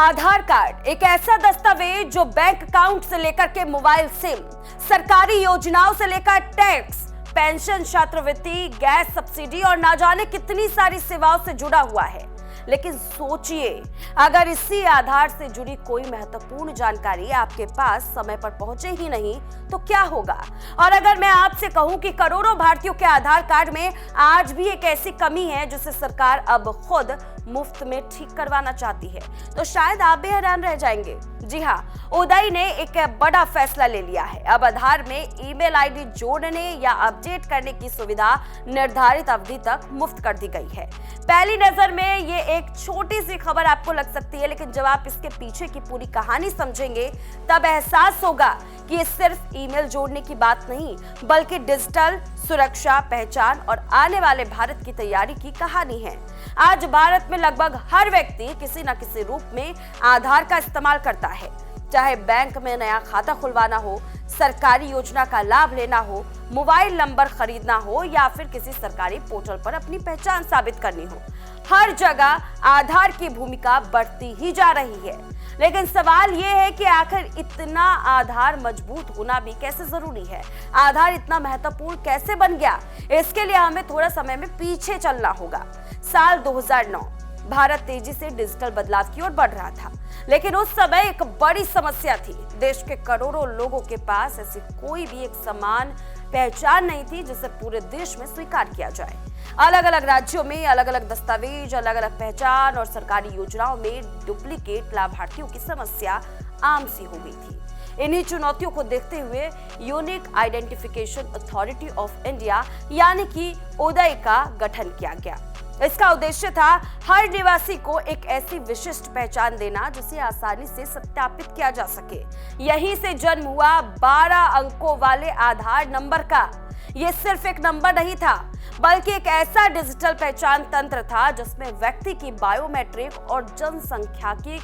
आधार card एक ऐसा दस्तावेज जो बैंक अकाउंट से लेकर के मोबाइल सिम, सरकारी योजनाओं से लेकर टैक्स, पेंशन, छात्रवृत्ति, गैस सब्सिडी और ना जाने कितनी सारी सेवाओं से जुड़ा हुआ है। लेकिन सोचिए, अगर इसी आधार से जुड़ी कोई महत्वपूर्ण जानकारी आपके पास समय पर पहुंचे ही नहीं तो क्या होगा। और अगर मैं आपसे कहूं कि करोड़ों भारतीयों के आधार कार्ड में आज भी एक ऐसी कमी है जिसे सरकार अब खुद मुफ्त में ठीक करवाना चाहती है, तो शायद आप भी हैरान रह जाएंगे। जी हाँ, उदय ने एक बड़ा फैसला ले लिया है। अब आधार में ईमेल आईडी जोड़ने या अपडेट करने की सुविधा निर्धारित अवधि तक मुफ्त कर दी गई है। पहली नजर में ये एक छोटी सी खबर आपको लग सकती है, लेकिन जब आप इसके पीछे की पूरी कहानी समझेंगे तब एहसास होगा कि ये सिर्फ ईमेल जोड़ने की बात नहीं, बल्कि डिजिटल सुरक्षा, पहचान और आने वाले भारत की तैयारी की कहानी है। आज भारत में लगभग हर व्यक्ति किसी न किसी रूप में आधार का इस्तेमाल करता है, चाहे बैंक में नया खाता खुलवाना हो, सरकारी योजना का लाभ लेना हो, मोबाइल नंबर खरीदना हो या फिर किसी सरकारी पोर्टल पर अपनी पहचान साबित करनी हो। हर जगह आधार की भूमिका बढ़ती ही जा रही है। लेकिन सवाल यह है कि आखिर इतना आधार मजबूत होना भी कैसे जरूरी है? आधार इतना महत्वपूर्ण कैसे बन गया? इसके लिए हमें थोड़ा समय में पीछे चलना होगा। साल 2009 भारत तेजी से डिजिटल बदलाव की ओर बढ़ रहा था, लेकिन उस समय एक बड़ी समस्या थी। देश के करोड़ों लोगों के पास ऐसी कोई भी एक समान पहचान नहीं थी जिसे पूरे देश में स्वीकार किया जाए। अलग अलग राज्यों में अलग अलग दस्तावेज, अलग अलग पहचान और सरकारी योजनाओं में डुप्लीकेट लाभार्थियों की समस्या आम सी हो गई थी। इन्हीं चुनौतियों को देखते हुए unique identification authority of India यानी कि उदय का गठन किया गया। इसका उद्देश्य था हर निवासी को एक ऐसी विशिष्ट पहचान देना जिसे आसानी से सत्यापित किया जा सके। यहीं से जन्म हुआ 12 अंकों वाले आधार नंबर का। यह सिर्फ एक नंबर नहीं था, बल्कि एक ऐसा डिजिटल पहचान तंत्र था जिसमें व्यक्ति की बायोमेट्रिक और जनसंख्या की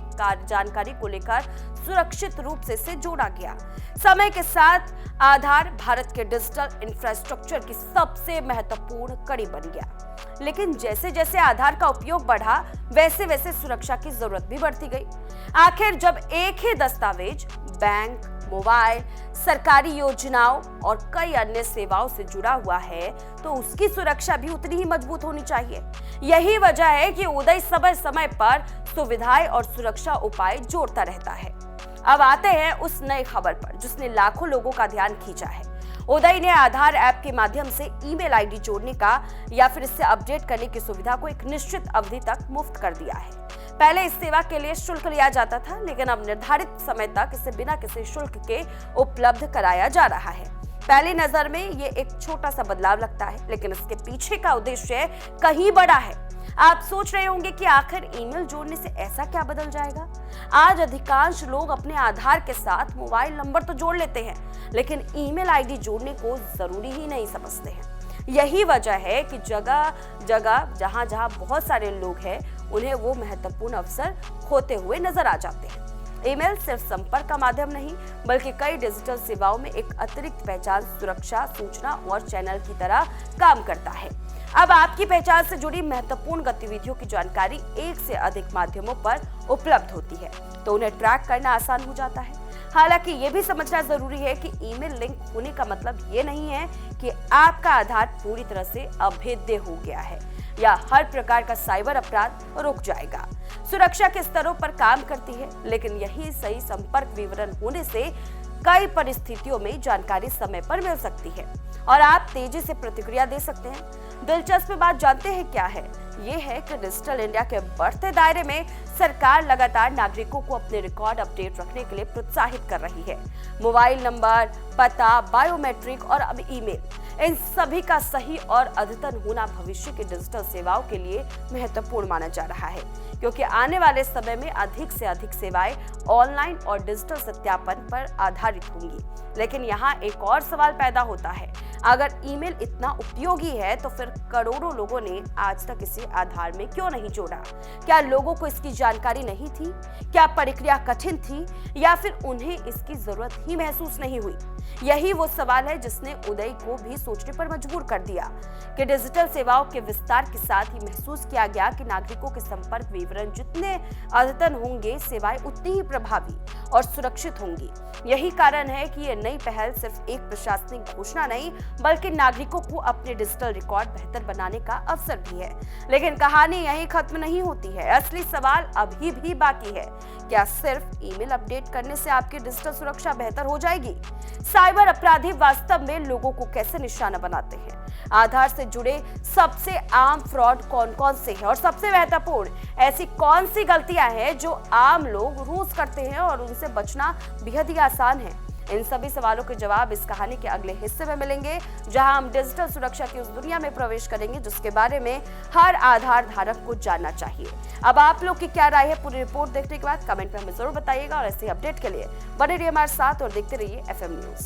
जानकारी को लेकर सुरक्षित रूप से इसे जोड़ा गया। समय के साथ आधार भारत के डिजिटल इंफ्रास्ट्रक्चर की सबसे महत्वपूर्ण कड़ी बन गया। लेकिन जैसे जैसे आधार का उपयोग बढ़ा, वैसे वैसे सुरक्षा की जरूरत भी बढ़ती गई। आखिर जब एक ही दस्तावेज बैंक, मोबाइल, सरकारी योजनाओं और कई अन्य सेवाओं से जुड़ा हुआ है, तो उसकी सुरक्षा भी उतनी ही मजबूत होनी चाहिए। यही वजह है कि उदय समय समय पर सुविधाएं और सुरक्षा उपाय जोड़ता रहता है। अब आते हैं उस नई खबर पर जिसने लाखों लोगों का ध्यान खींचा है। उदय ने आधार ऐप के माध्यम से ईमेल आईडी जोड़ने का या फिर इससे अपडेट करने की सुविधा को एक निश्चित अवधि तक मुफ्त कर दिया है। पहले इस सेवा के लिए शुल्क लिया जाता था, लेकिन अब निर्धारित समय तक इसे बिना किसी शुल्क के उपलब्ध कराया जा रहा है। पहली नजर में ये एक छोटा सा बदलाव लगता है, लेकिन इसके पीछे का उद्देश्य कहीं बड़ा है। आप सोच रहे होंगे कि आखिर ईमेल जोड़ने से ऐसा क्या बदल जाएगा? आज अधिकांश लोग अपने आधार के साथ मोबाइल नंबर तो जोड़ लेते हैं, लेकिन ईमेल आईडी जोड़ने को जरूरी ही नहीं समझते हैं। यही वजह है कि जगह जगह जहां जहां बहुत सारे लोग हैं, उन्हें वो महत्वपूर्ण अवसर खोते हुए नजर आ जाते हैं। ईमेल सिर्फ संपर्क का माध्यम नहीं, बल्कि कई डिजिटल सेवाओं में एक अतिरिक्त पहचान, सुरक्षा, सूचना और चैनल की तरह काम करता है। अब आपकी पहचान से जुड़ी महत्वपूर्ण गतिविधियों की जानकारी एक से अधिक माध्यमों पर उपलब्ध होती है, तो उन्हें ट्रैक करना आसान हो जाता है। हालांकि ये भी समझना जरूरी है कि ईमेल लिंक होने का मतलब ये नहीं है कि आपका आधार पूरी तरह से अभेद्य हो गया है या हर प्रकार का साइबर अपराध रुक जाएगा। सुरक्षा के स्तरों पर काम करती है, लेकिन यही सही संपर्क विवरण होने से कई परिस्थितियों में जानकारी समय पर मिल सकती है और आप तेजी से प्रतिक्रिया दे सकते हैं। दिलचस्प बात जानते हैं क्या है? ये है कि डिजिटल इंडिया के बढ़ते दायरे में सरकार लगातार नागरिकों को अपने रिकॉर्ड अपडेट रखने के लिए प्रोत्साहित कर रही है। मोबाइल नंबर, पता, बायोमेट्रिक और अब ईमेल, इन सभी का सही और अद्यतन होना भविष्य की डिजिटल सेवाओं के लिए महत्वपूर्ण माना जा रहा है, क्योंकि आने वाले समय में अधिक से अधिक सेवाएं ऑनलाइन और डिजिटल सत्यापन पर आधारित होंगी। लेकिन यहाँ एक और सवाल पैदा होता है, अगर ईमेल इतना उपयोगी है तो फिर करोड़ों लोगों ने आज तक इसे आधार में क्यों नहीं जोड़ा? क्या लोगों को इसकी जानकारी नहीं थी? क्या प्रक्रिया कठिन थी या फिर उन्हें इसकी जरूरत ही महसूस नहीं हुई? यही वो सवाल है जिसने उदय को भी सोचने पर मजबूर कर दिया कि डिजिटल सेवाओं के विस्तार के साथ ही महसूस किया गया कि नागरिकों के संपर्क विवरण जितने अद्यतन होंगे, सेवाएं उतनी ही प्रभावी और सुरक्षित होंगी। यही कारण है कि ये नई पहल सिर्फ एक प्रशासनिक घोषणा नहीं बल्कि नागरिकों को अपने डिजिटल रिकॉर्ड बेहतर बनाने का अवसर भी है। लेकिन कहानी यहीं खत्म नहीं होती है। असली सवाल अभी भी बाकी है। क्या सिर्फ ईमेल अपडेट करने से आपकी डिजिटल सुरक्षा बेहतर हो जाएगी? साइबर अपराधी वास्तव में लोगों को कैसे निशाना बनाते हैं? आधार से जुड़े सबसे आम फ्रॉड कौन-कौन से हैं और सबसे महत्वपूर्ण ऐसी कौन सी गलतियां हैं जो आम लोग रोज करते हैं और उनसे बचना बेहद ही आसान है? इन सभी सवालों के जवाब इस कहानी के अगले हिस्से में मिलेंगे, जहां हम डिजिटल सुरक्षा की उस दुनिया में प्रवेश करेंगे जिसके बारे में हर आधार धारक को जानना चाहिए। अब आप लोग की क्या राय है? पूरी रिपोर्ट देखने के बाद कमेंट में हमें जरूर बताइएगा और ऐसे अपडेट के लिए बने रहिए हमारे साथ और देखते रहिए FM न्यूज।